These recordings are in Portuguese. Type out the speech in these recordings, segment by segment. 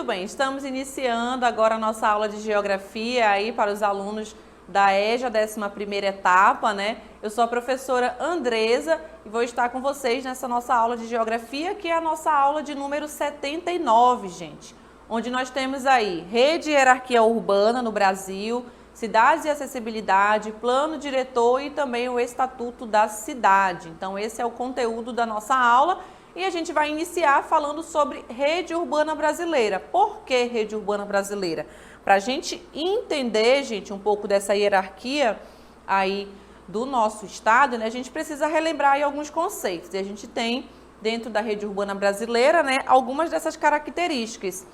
bem, estamos iniciando agora a nossa aula de geografia aí para os alunos da EJA, 11ª etapa, né? Eu sou a professora Andresa e vou estar com vocês nessa nossa aula de geografia, que é a nossa aula de número 79, gente. Onde nós temos aí rede e hierarquia urbana no Brasil, cidades e acessibilidade, plano diretor e também o estatuto da cidade. Então esse é o conteúdo da nossa aula e a gente vai iniciar falando sobre rede urbana brasileira. Por que rede urbana brasileira? Para a gente entender, gente, um pouco dessa hierarquia aí do nosso estado, né, a gente precisa relembrar aí alguns conceitos. E a gente tem dentro da rede urbana brasileira, né, algumas dessas características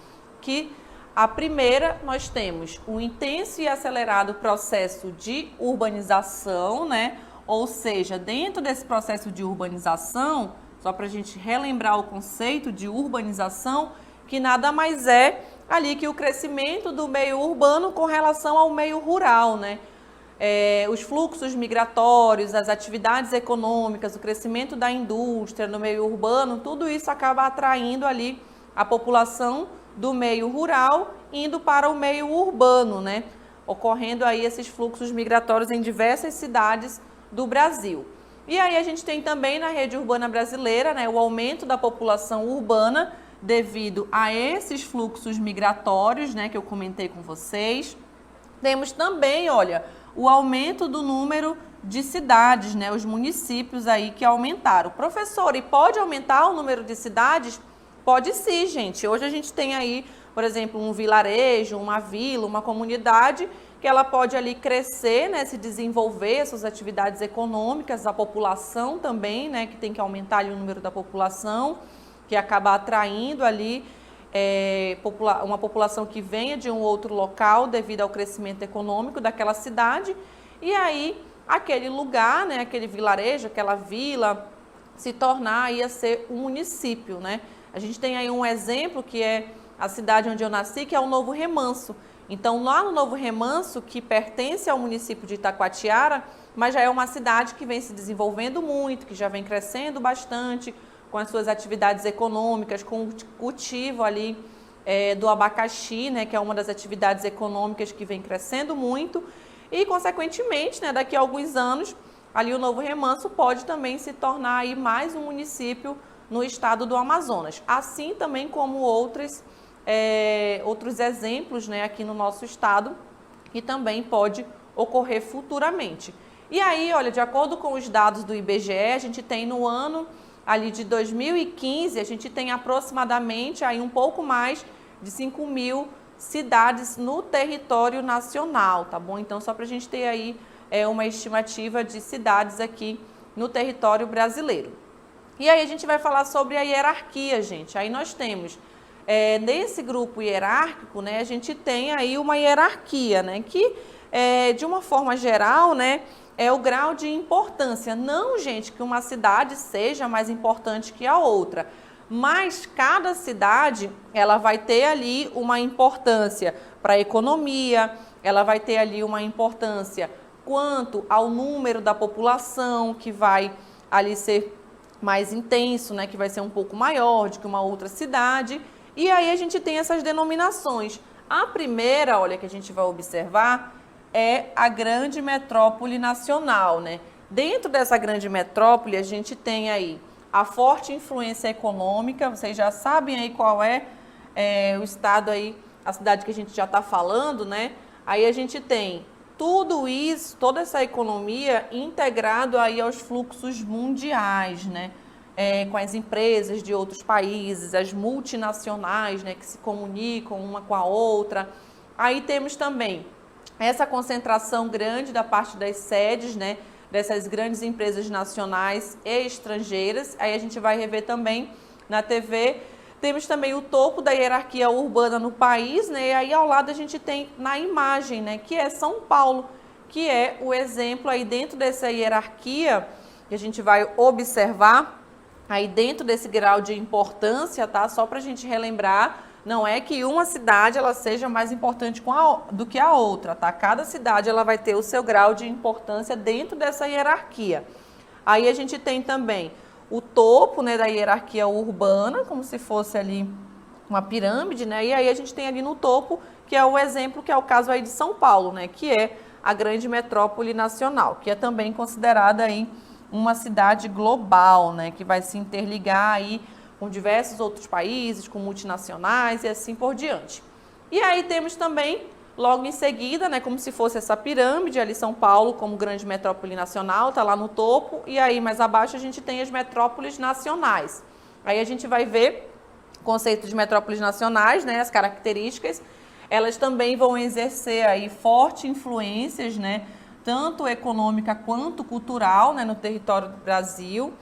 que a primeira, nós temos um intenso e acelerado processo de urbanização, né? Ou seja, dentro desse processo de urbanização, só para a gente relembrar o conceito de urbanização, que nada mais é ali que o crescimento do meio urbano com relação ao meio rural, né? Os fluxos migratórios, as atividades econômicas, o crescimento da indústria no meio urbano, tudo isso acaba atraindo ali a população do meio rural indo para o meio urbano, né? Ocorrendo aí esses fluxos migratórios em diversas cidades do Brasil. E aí a gente tem também na rede urbana brasileira, né, o aumento da população urbana devido a esses fluxos migratórios, né, que eu comentei com vocês. Temos também, olha, o aumento do número de cidades, né, os municípios aí que aumentaram. Professor, e pode aumentar o número de cidades? Pode sim, gente. Hoje a gente tem aí, por exemplo, um vilarejo, uma vila, uma comunidade que ela pode ali crescer, né, se desenvolver suas atividades econômicas, a população também, né, que tem que aumentar ali o número da população, que acaba atraindo ali uma população que venha de um outro local devido ao crescimento econômico daquela cidade. E aí aquele lugar, né, aquele vilarejo, aquela vila, se tornar aí a ser um município, né? A gente tem aí um exemplo que é a cidade onde eu nasci, que é o Novo Remanso. Então, lá no Novo Remanso, que pertence ao município de Itacoatiara, mas já é uma cidade que vem se desenvolvendo muito, que já vem crescendo bastante, com as suas atividades econômicas, com o cultivo ali do abacaxi, né, que é uma das atividades econômicas que vem crescendo muito. E, consequentemente, né, daqui a alguns anos, ali o Novo Remanso pode também se tornar aí mais um município no estado do Amazonas, assim também como outros exemplos, né, aqui no nosso estado, que também pode ocorrer futuramente. E aí, olha, de acordo com os dados do IBGE, a gente tem no ano ali de 2015, a gente tem aproximadamente aí um pouco mais de 5.000 cidades no território nacional, tá bom? Então, só para a gente ter aí uma estimativa de cidades aqui no território brasileiro. E aí a gente vai falar sobre a hierarquia, gente. Aí nós temos, nesse grupo hierárquico, né, a gente tem aí uma hierarquia, né, que de uma forma geral, né, é o grau de importância. Não, gente, que uma cidade seja mais importante que a outra, mas cada cidade, ela vai ter ali uma importância para a economia, ela vai ter ali uma importância quanto ao número da população que vai ali ser mais intenso, né, que vai ser um pouco maior do que uma outra cidade. E aí a gente tem essas denominações. A primeira, olha, que a gente vai observar é a grande metrópole nacional, né? Dentro dessa grande metrópole, a gente tem aí a forte influência econômica. Vocês já sabem aí qual é o estado aí, a cidade que a gente já está falando, né? Aí a gente tem tudo isso, toda essa economia integrado aí aos fluxos mundiais, né? Com as empresas de outros países, as multinacionais, né, que se comunicam uma com a outra. Aí temos também essa concentração grande da parte das sedes, né, dessas grandes empresas nacionais e estrangeiras. Aí a gente vai rever também na TV. Temos também o topo da hierarquia urbana no país, né? E aí ao lado a gente tem na imagem, né, que é São Paulo, que é o exemplo aí dentro dessa hierarquia que a gente vai observar aí dentro desse grau de importância, tá? Só para a gente relembrar, não é que uma cidade ela seja mais importante do que a outra, tá? Cada cidade ela vai ter o seu grau de importância dentro dessa hierarquia. Aí a gente tem também o topo, né, da hierarquia urbana, como se fosse ali uma pirâmide, né? E aí a gente tem ali no topo, que é o exemplo, que é o caso aí de São Paulo, né? Que é a grande metrópole nacional, que é também considerada aí uma cidade global, né? Que vai se interligar aí com diversos outros países, com multinacionais e assim por diante. E aí temos também, logo em seguida, né, como se fosse essa pirâmide, ali São Paulo como grande metrópole nacional, está lá no topo, e aí mais abaixo a gente tem as metrópoles nacionais. Aí a gente vai ver o conceito de metrópoles nacionais, né, as características, elas também vão exercer aí fortes influências, né, tanto econômica quanto cultural, né, no território do Brasil.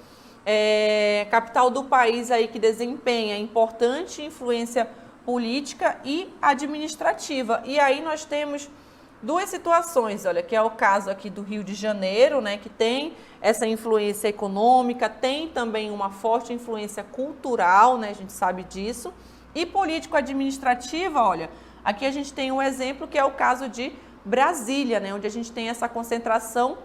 Capital do país aí que desempenha importante influência política e administrativa. E aí nós temos duas situações, olha, que é o caso aqui do Rio de Janeiro, né, que tem essa influência econômica, tem também uma forte influência cultural, né, a gente sabe disso, e político-administrativa, olha, aqui a gente tem um exemplo que é o caso de Brasília, né, onde a gente tem essa concentração,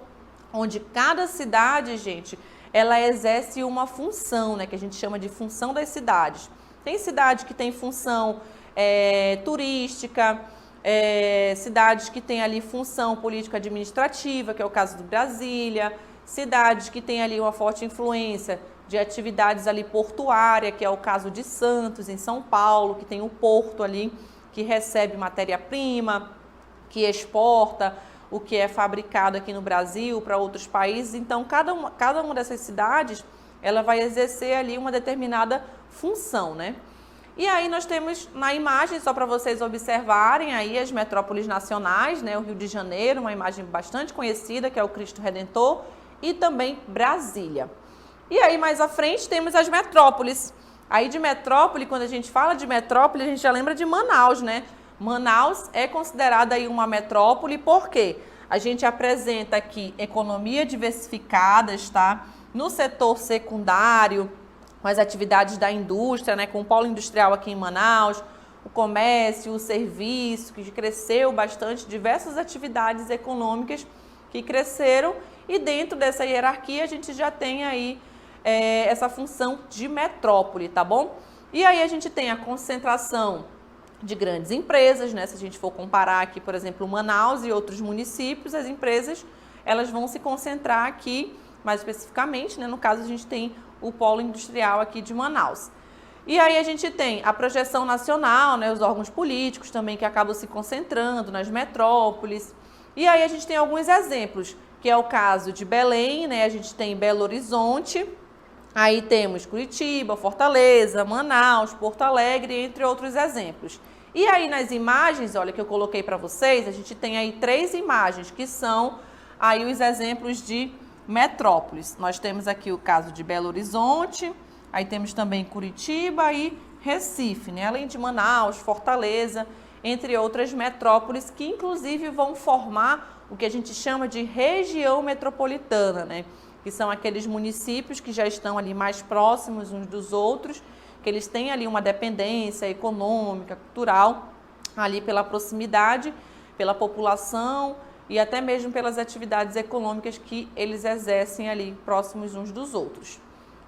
onde cada cidade, gente, ela exerce uma função, né, que a gente chama de função das cidades. Tem cidade que tem função turística, cidades que tem ali função político-administrativa, que é o caso de Brasília, cidades que tem ali uma forte influência de atividades ali portuária, que é o caso de Santos, em São Paulo, que tem o porto ali, que recebe matéria-prima, que exporta o que é fabricado aqui no Brasil para outros países. Então, cada uma dessas cidades, ela vai exercer ali uma determinada função, né? E aí nós temos na imagem, só para vocês observarem aí as metrópoles nacionais, né? O Rio de Janeiro, uma imagem bastante conhecida, que é o Cristo Redentor, e também Brasília. E aí mais à frente temos as metrópoles. Aí de metrópole, quando a gente fala de metrópole, a gente já lembra de Manaus, né? Manaus é considerada aí uma metrópole porque a gente apresenta aqui economia diversificadas, tá? No setor secundário, com as atividades da indústria, né? Com o polo industrial aqui em Manaus, o comércio, o serviço, que cresceu bastante, diversas atividades econômicas que cresceram, e dentro dessa hierarquia a gente já tem aí essa função de metrópole, tá bom? E aí a gente tem a concentração de grandes empresas, né? Se a gente for comparar aqui, por exemplo, Manaus e outros municípios, as empresas elas vão se concentrar aqui, mais especificamente, né? No caso, a gente tem o polo industrial aqui de Manaus. E aí a gente tem a projeção nacional, né? Os órgãos políticos também que acabam se concentrando nas metrópoles. E aí a gente tem alguns exemplos, que é o caso de Belém, né? A gente tem Belo Horizonte, aí temos Curitiba, Fortaleza, Manaus, Porto Alegre, entre outros exemplos. E aí nas imagens, olha, que eu coloquei para vocês, a gente tem aí 3 imagens, que são aí os exemplos de metrópoles. Nós temos aqui o caso de Belo Horizonte, aí temos também Curitiba e Recife, né? Além de Manaus, Fortaleza, entre outras metrópoles, que inclusive vão formar o que a gente chama de região metropolitana, né? Que são aqueles municípios que já estão ali mais próximos uns dos outros, que eles têm ali uma dependência econômica, cultural, ali pela proximidade, pela população e até mesmo pelas atividades econômicas que eles exercem ali próximos uns dos outros.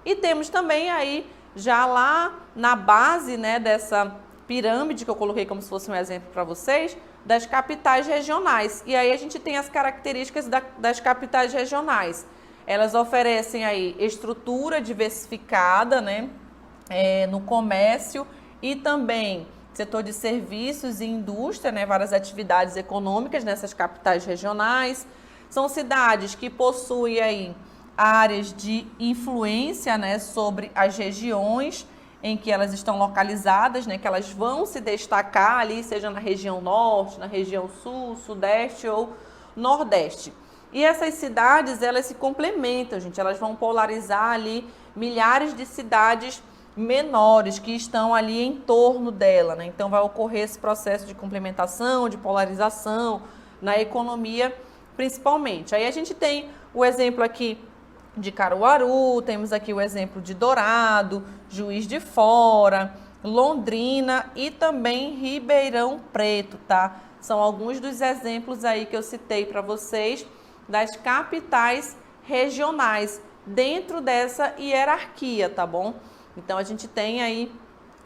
E temos também aí, já lá na base, né, dessa pirâmide que eu coloquei como se fosse um exemplo para vocês, das capitais regionais. E aí a gente tem as características das capitais regionais. Elas oferecem aí estrutura diversificada, né, no comércio e também setor de serviços e indústria, né, várias atividades econômicas nessas capitais regionais. São cidades que possuem aí áreas de influência, né, sobre as regiões em que elas estão localizadas, né, que elas vão se destacar ali, seja na região norte, na região sul, sudeste ou nordeste. E essas cidades, elas se complementam, gente, elas vão polarizar ali milhares de cidades menores que estão ali em torno dela, né? Então vai ocorrer esse processo de complementação, de polarização na economia, principalmente. Aí a gente tem o exemplo aqui de Caruaru, temos aqui o exemplo de Dourado, Juiz de Fora, Londrina e também Ribeirão Preto, tá? São alguns dos exemplos aí que eu citei para vocês das capitais regionais dentro dessa hierarquia, tá bom? Então a gente tem aí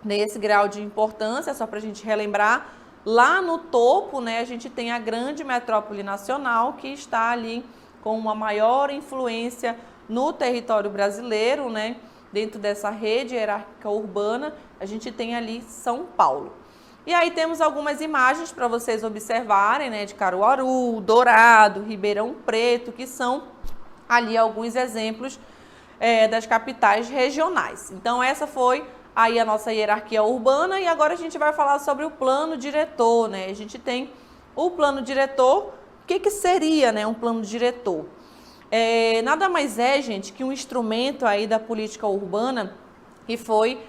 nesse grau de importância, só para a gente relembrar, lá no topo, né, a gente tem a grande metrópole nacional, que está ali com uma maior influência no território brasileiro, né, dentro dessa rede hierárquica urbana, a gente tem ali São Paulo. E aí temos algumas imagens para vocês observarem, né, de Caruaru, Dourado, Ribeirão Preto, que são ali alguns exemplos das capitais regionais. Então essa foi aí a nossa hierarquia urbana e agora a gente vai falar sobre o plano diretor, né? A gente tem o plano diretor. O que seria, né, um plano diretor? Nada mais é, gente, que um instrumento aí da política urbana que foi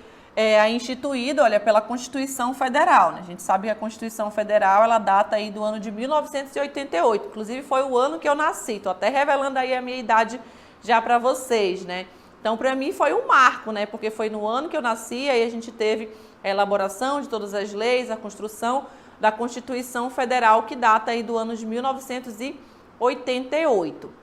instituído, olha, pela Constituição Federal, né? A gente sabe que a Constituição Federal, ela data aí do ano de 1988, inclusive foi o ano que eu nasci, tô até revelando aí a minha idade já para vocês, né? Então, para mim foi um marco, né? Porque foi no ano que eu nasci, aí a gente teve a elaboração de todas as leis, a construção da Constituição Federal, que data aí do ano de 1988.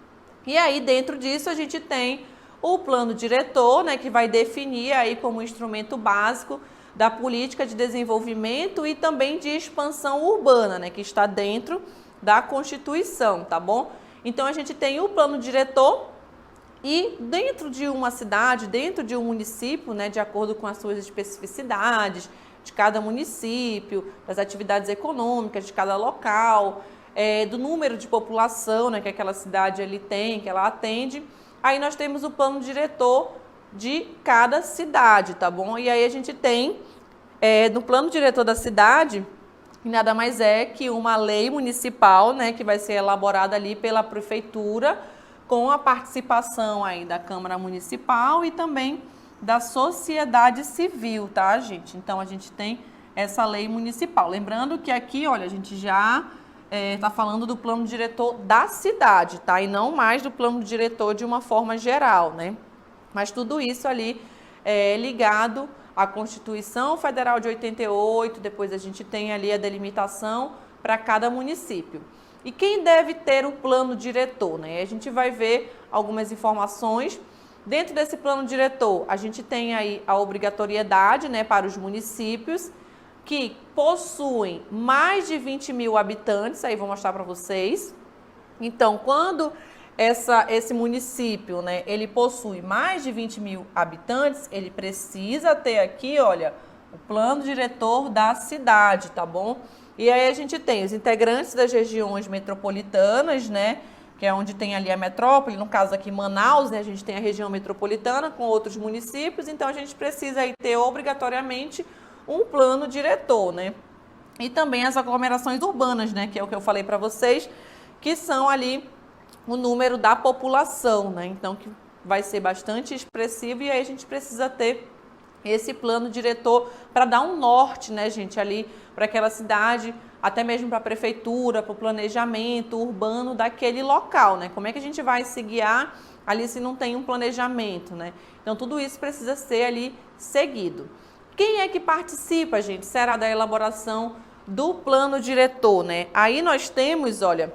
E aí, dentro disso, a gente tem o plano diretor, né, que vai definir aí como instrumento básico da política de desenvolvimento e também de expansão urbana, né, que está dentro da Constituição, tá bom? Então, a gente tem o plano diretor e dentro de uma cidade, dentro de um município, né, de acordo com as suas especificidades de cada município, das atividades econômicas de cada local, do número de população, né, que aquela cidade ali tem, que ela atende, aí nós temos o plano diretor de cada cidade, tá bom? E aí a gente tem, no plano diretor da cidade, nada mais é que uma lei municipal, né, que vai ser elaborada ali pela prefeitura, com a participação aí da Câmara Municipal e também da sociedade civil, tá, gente? Então, a gente tem essa lei municipal. Lembrando que aqui, olha, a gente já está falando do plano diretor da cidade, tá? E não mais do plano diretor de uma forma geral, né? Mas tudo isso ali é ligado à Constituição Federal de 88, depois a gente tem ali a delimitação para cada município. E quem deve ter o plano diretor, né? A gente vai ver algumas informações. Dentro desse plano diretor, a gente tem aí a obrigatoriedade, né, para os municípios que possuem mais de 20 mil habitantes, aí vou mostrar para vocês. Então, quando esse município, né, ele possui mais de 20 mil habitantes, ele precisa ter aqui, olha, o plano diretor da cidade, tá bom? E aí a gente tem os integrantes das regiões metropolitanas, né, que é onde tem ali a metrópole, no caso aqui Manaus, né, a gente tem a região metropolitana com outros municípios, então a gente precisa aí ter obrigatoriamente um plano diretor, né? E também as aglomerações urbanas, né, que é o que eu falei para vocês, que são ali o número da população, né? Então que vai ser bastante expressivo e aí a gente precisa ter esse plano diretor para dar um norte, né, gente, ali para aquela cidade, até mesmo para a prefeitura, para o planejamento urbano daquele local, né? Como é que a gente vai se guiar ali se não tem um planejamento, né? Então, tudo isso precisa ser ali seguido. Quem é que participa, gente? Será da elaboração do plano diretor, né? Aí nós temos, olha,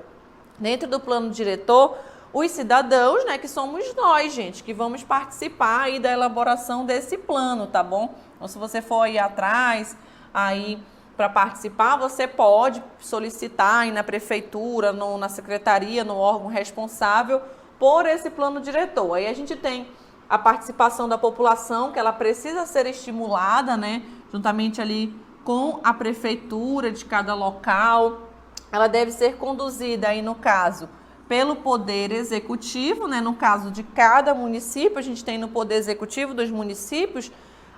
dentro do plano diretor, os cidadãos, né, que somos nós, gente, que vamos participar aí da elaboração desse plano, tá bom? Então, se você for aí atrás, aí para participar, você pode solicitar aí na prefeitura, na secretaria, no órgão responsável por esse plano diretor. Aí a gente tem a participação da população, que ela precisa ser estimulada, né, juntamente ali com a prefeitura de cada local. Ela deve ser conduzida aí, no caso, pelo Poder Executivo, né, no caso de cada município, a gente tem no Poder Executivo dos municípios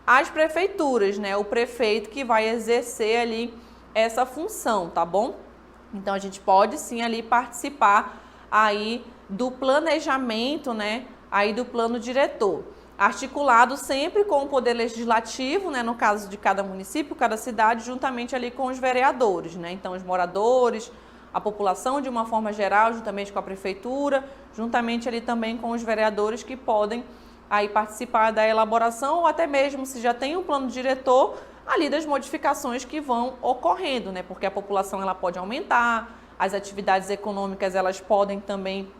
as prefeituras, né, o prefeito que vai exercer ali essa função, tá bom? Então, a gente pode sim ali participar aí do planejamento, né, aí do plano diretor, articulado sempre com o Poder Legislativo, né, no caso de cada município, cada cidade, juntamente ali com os vereadores, né, então os moradores, a população de uma forma geral, juntamente com a prefeitura, juntamente ali também com os vereadores que podem aí participar da elaboração ou até mesmo se já tem um plano diretor ali das modificações que vão ocorrendo, né? Porque a população ela pode aumentar, as atividades econômicas elas podem também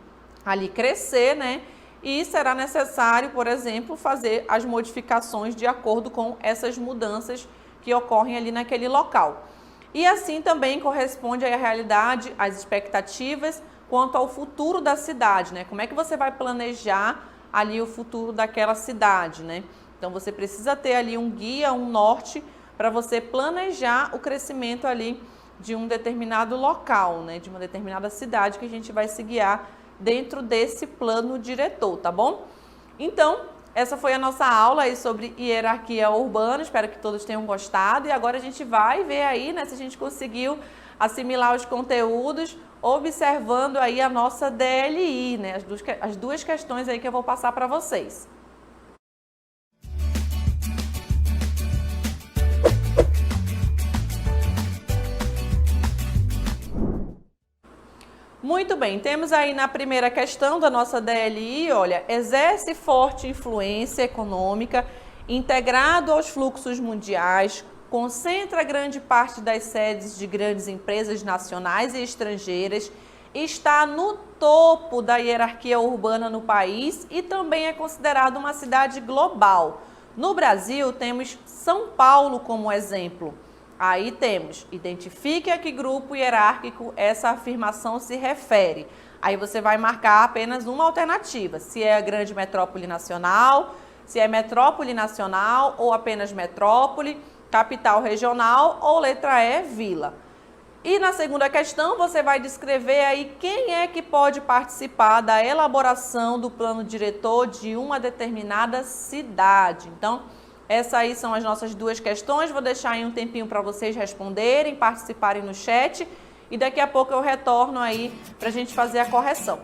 ali crescer, né? e será necessário, por exemplo, fazer as modificações de acordo com essas mudanças que ocorrem ali naquele local. E assim também corresponde à realidade, às expectativas quanto ao futuro da cidade, né? Como é que você vai planejar ali o futuro daquela cidade, né? Então você precisa ter ali um guia, um norte para você planejar o crescimento ali de um determinado local, né? De uma determinada cidade que a gente vai se guiar dentro desse plano diretor, tá bom? Então, essa foi a nossa aula aí sobre hierarquia urbana, espero que todos tenham gostado e agora a gente vai ver aí, né, se a gente conseguiu assimilar os conteúdos, observando aí a nossa DLI, né, as duas questões aí que eu vou passar para vocês. Muito bem, temos aí na primeira questão da nossa DLI, olha, exerce forte influência econômica, integrado aos fluxos mundiais, concentra grande parte das sedes de grandes empresas nacionais e estrangeiras, está no topo da hierarquia urbana no país e também é considerado uma cidade global. No Brasil, temos São Paulo como exemplo. Aí temos, identifique a que grupo hierárquico essa afirmação se refere. Aí você vai marcar apenas uma alternativa, se é a grande metrópole nacional, se é metrópole nacional ou apenas metrópole, capital regional ou letra E, vila. E na segunda questão você vai descrever aí quem é que pode participar da elaboração do plano diretor de uma determinada cidade. Então, essas aí são as nossas duas questões, vou deixar aí um tempinho para vocês responderem, participarem no chat e daqui a pouco eu retorno aí para a gente fazer a correção.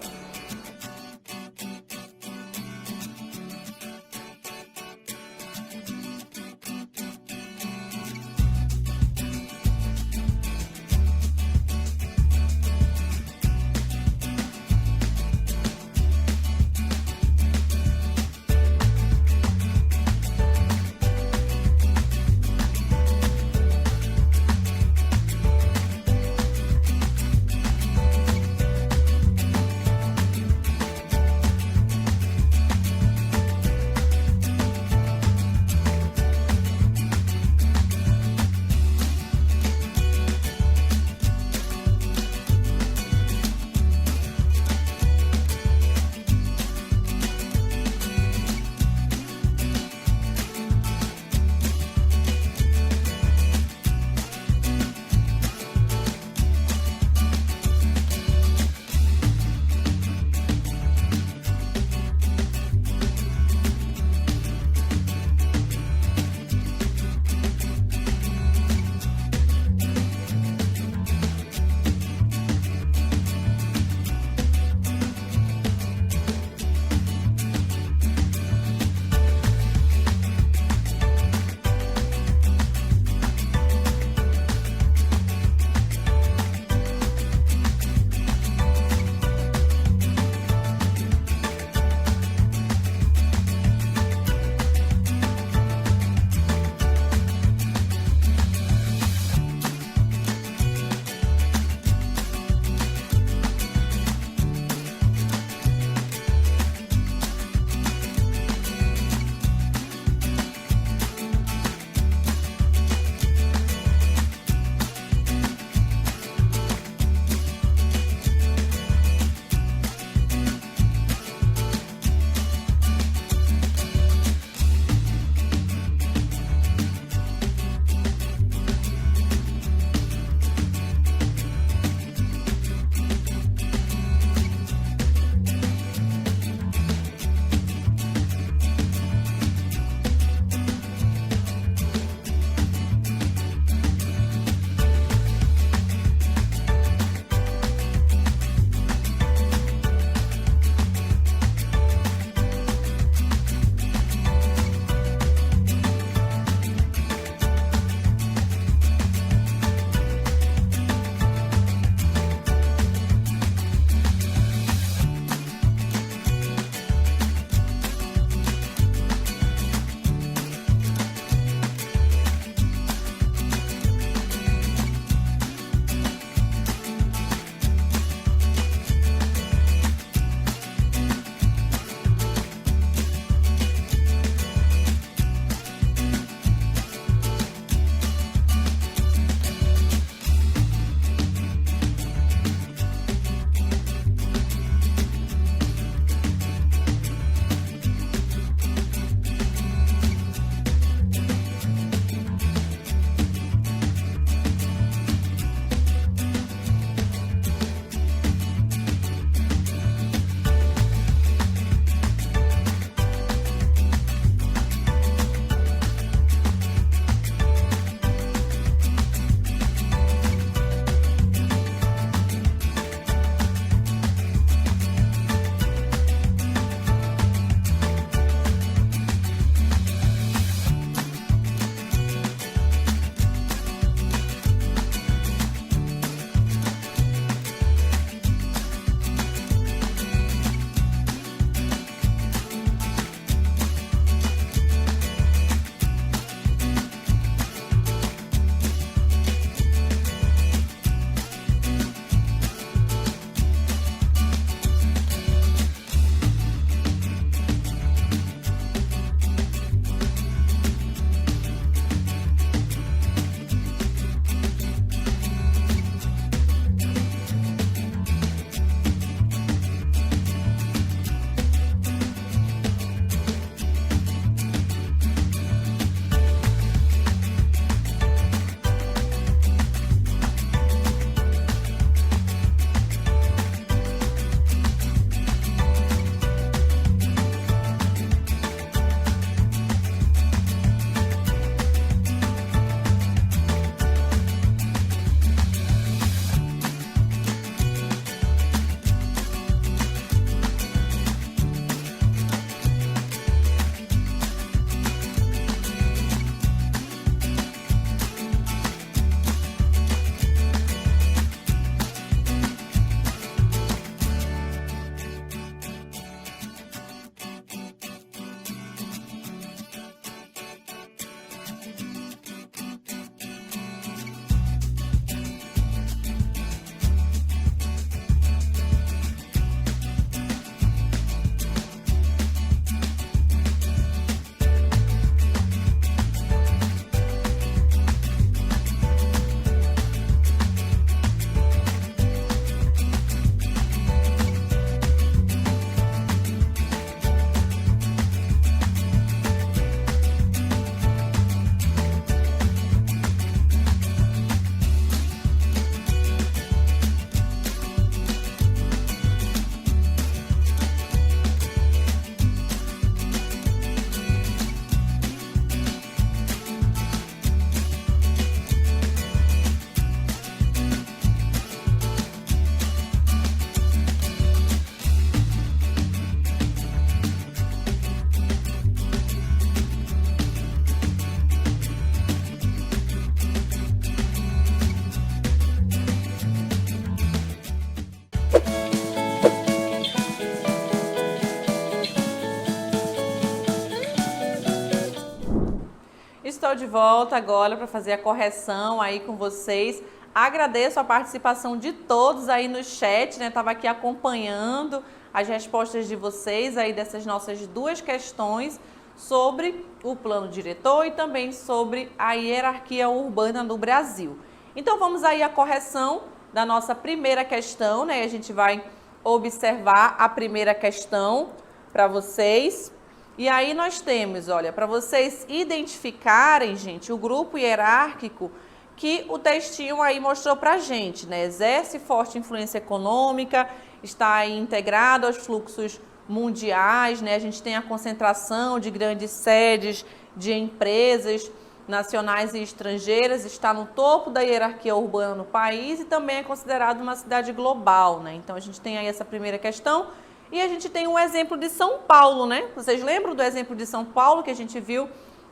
estou de volta agora para fazer a correção aí com vocês. Agradeço a participação de todos aí no chat, né? Estava aqui acompanhando as respostas de vocês aí dessas nossas duas questões sobre o plano diretor e também sobre a hierarquia urbana no Brasil. Então vamos aí à correção da nossa primeira questão, né? A gente vai observar a primeira questão para vocês. E aí nós temos, olha, para vocês identificarem, gente, o grupo hierárquico que o textinho aí mostrou para a gente, né? Exerce forte influência econômica, está aí integrado aos fluxos mundiais, né? A gente tem a concentração de grandes sedes de empresas nacionais e estrangeiras, está no topo da hierarquia urbana no país e também é considerado uma cidade global, né? Então a gente tem aí essa primeira questão. E a gente tem um exemplo de São Paulo, né? Vocês lembram do exemplo de São Paulo que a gente viu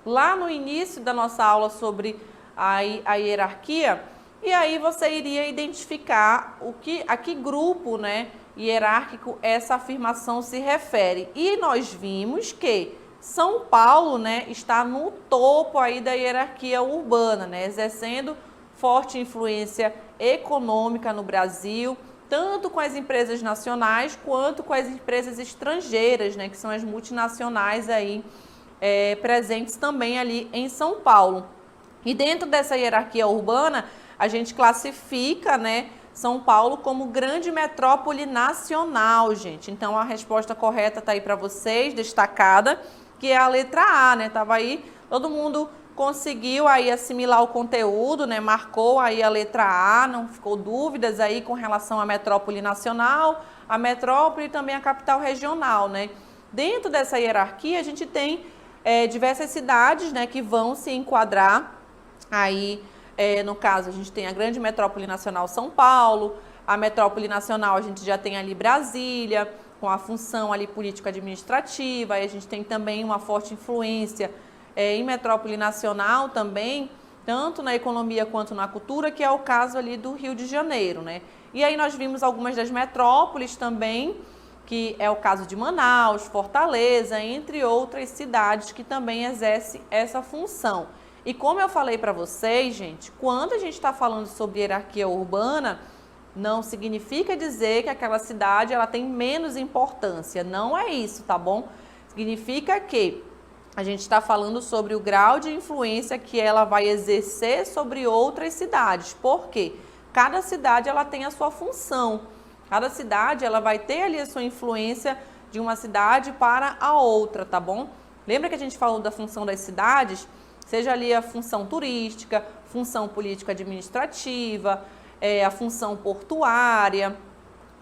lá no início da nossa aula sobre a hierarquia? E aí você iria identificar a que grupo, né, hierárquico essa afirmação se refere. E nós vimos que São Paulo, né, está no topo aí da hierarquia urbana, né, exercendo forte influência econômica no Brasil, tanto com as empresas nacionais quanto com as empresas estrangeiras, né, que são as multinacionais aí presentes também ali em São Paulo. E dentro dessa hierarquia urbana, a gente classifica, né, São Paulo como grande metrópole nacional, gente. Então a resposta correta está aí para vocês, destacada, que é a letra A, né? Tava aí, todo mundo conseguiu aí assimilar o conteúdo, né? Marcou aí a letra A, não ficou dúvidas aí com relação à metrópole nacional, a metrópole e também a capital regional, né? Dentro dessa hierarquia a gente tem diversas cidades, né, que vão se enquadrar aí, no caso a gente tem a grande metrópole nacional São Paulo, a metrópole nacional a gente já tem ali Brasília, com a função ali político-administrativa, aí a gente tem também uma forte influência em metrópole nacional também, tanto na economia quanto na cultura, que é o caso ali do Rio de Janeiro, né? E aí nós vimos algumas das metrópoles também, que é o caso de Manaus, Fortaleza, entre outras cidades que também exercem essa função. E como eu falei para vocês, gente, quando a gente está falando sobre hierarquia urbana, não significa dizer que aquela cidade ela tem menos importância, não é isso, tá bom? Significa que a gente está falando sobre o grau de influência que ela vai exercer sobre outras cidades. Por quê? Cada cidade ela tem a sua função. Cada cidade ela vai ter ali a sua influência de uma cidade para a outra, tá bom? Lembra que a gente falou da função das cidades? Seja ali a função turística, função político-administrativa, a função portuária.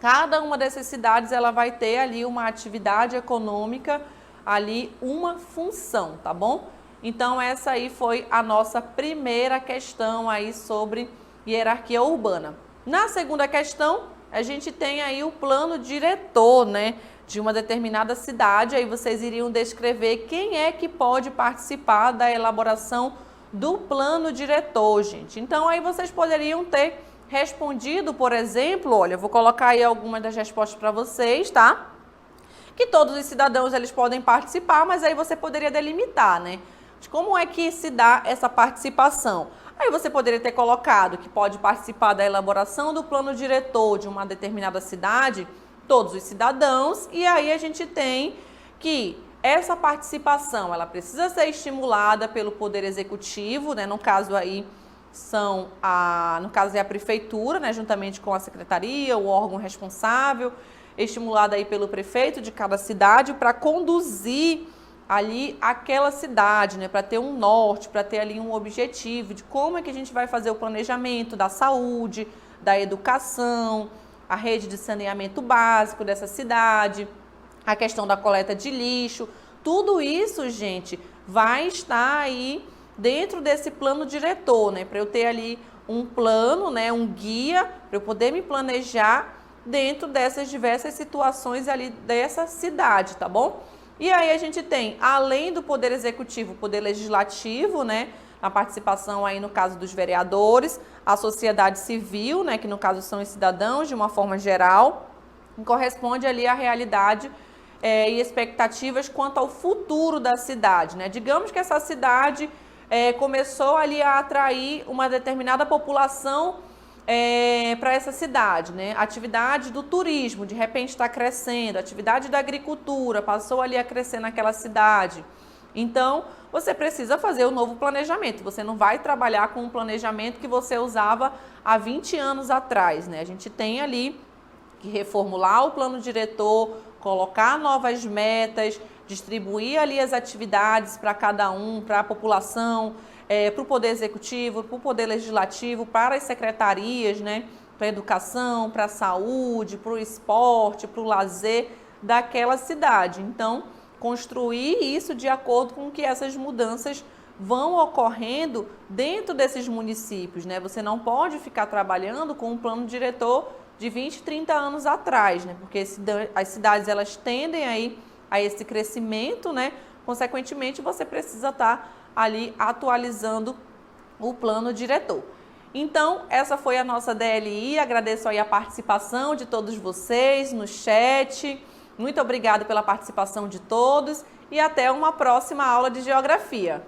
Cada uma dessas cidades ela vai ter ali uma atividade econômica, ali uma função, tá bom? Então essa aí foi a nossa primeira questão aí sobre hierarquia urbana. Na segunda questão, a gente tem aí o plano diretor, né, de uma determinada cidade. Aí vocês iriam descrever quem é que pode participar da elaboração do plano diretor, gente. Então aí vocês poderiam ter respondido, por exemplo, olha, eu vou colocar aí algumas das respostas para vocês, tá? Que todos os cidadãos eles podem participar, mas aí você poderia delimitar, né? De como é que se dá essa participação. Aí você poderia ter colocado que pode participar da elaboração do plano diretor de uma determinada cidade, todos os cidadãos, e aí a gente tem que essa participação, ela precisa ser estimulada pelo Poder Executivo, né? No caso aí no caso é a prefeitura, né? Juntamente com a secretaria, o órgão responsável, estimulada aí pelo prefeito de cada cidade para conduzir ali aquela cidade, né, para ter um norte, para ter ali um objetivo de como é que a gente vai fazer o planejamento da saúde, da educação, a rede de saneamento básico dessa cidade, a questão da coleta de lixo, tudo isso, gente, vai estar aí dentro desse plano diretor, né, para eu ter ali um plano, né, um guia, para eu poder me planejar dentro dessas diversas situações ali dessa cidade, tá bom? E aí a gente tem, além do Poder Executivo, o Poder Legislativo, né, a participação aí no caso dos vereadores, a sociedade civil, né, que no caso são os cidadãos de uma forma geral, que corresponde ali à realidade e expectativas quanto ao futuro da cidade, né? Digamos que essa cidade começou ali a atrair uma determinada população para essa cidade, né? A atividade do turismo, de repente, está crescendo, a atividade da agricultura passou ali a crescer naquela cidade. Então, você precisa fazer o novo planejamento. Você não vai trabalhar com um planejamento que você usava há 20 anos atrás, né? A gente tem ali que reformular o plano diretor, colocar novas metas, distribuir ali as atividades para cada um, para a população, para o Poder Executivo, para o Poder Legislativo, para as secretarias, né? Para a educação, para a saúde, para o esporte, para o lazer daquela cidade. Então, construir isso de acordo com que essas mudanças vão ocorrendo dentro desses municípios, né? Você não pode ficar trabalhando com um plano diretor de 20, 30 anos atrás, né? Porque as cidades, elas tendem aí a esse crescimento, né? Consequentemente, você precisa estar ali atualizando o plano diretor. Então, essa foi a nossa DLI. Agradeço aí a participação de todos vocês no chat. Muito obrigada pela participação de todos e até uma próxima aula de geografia.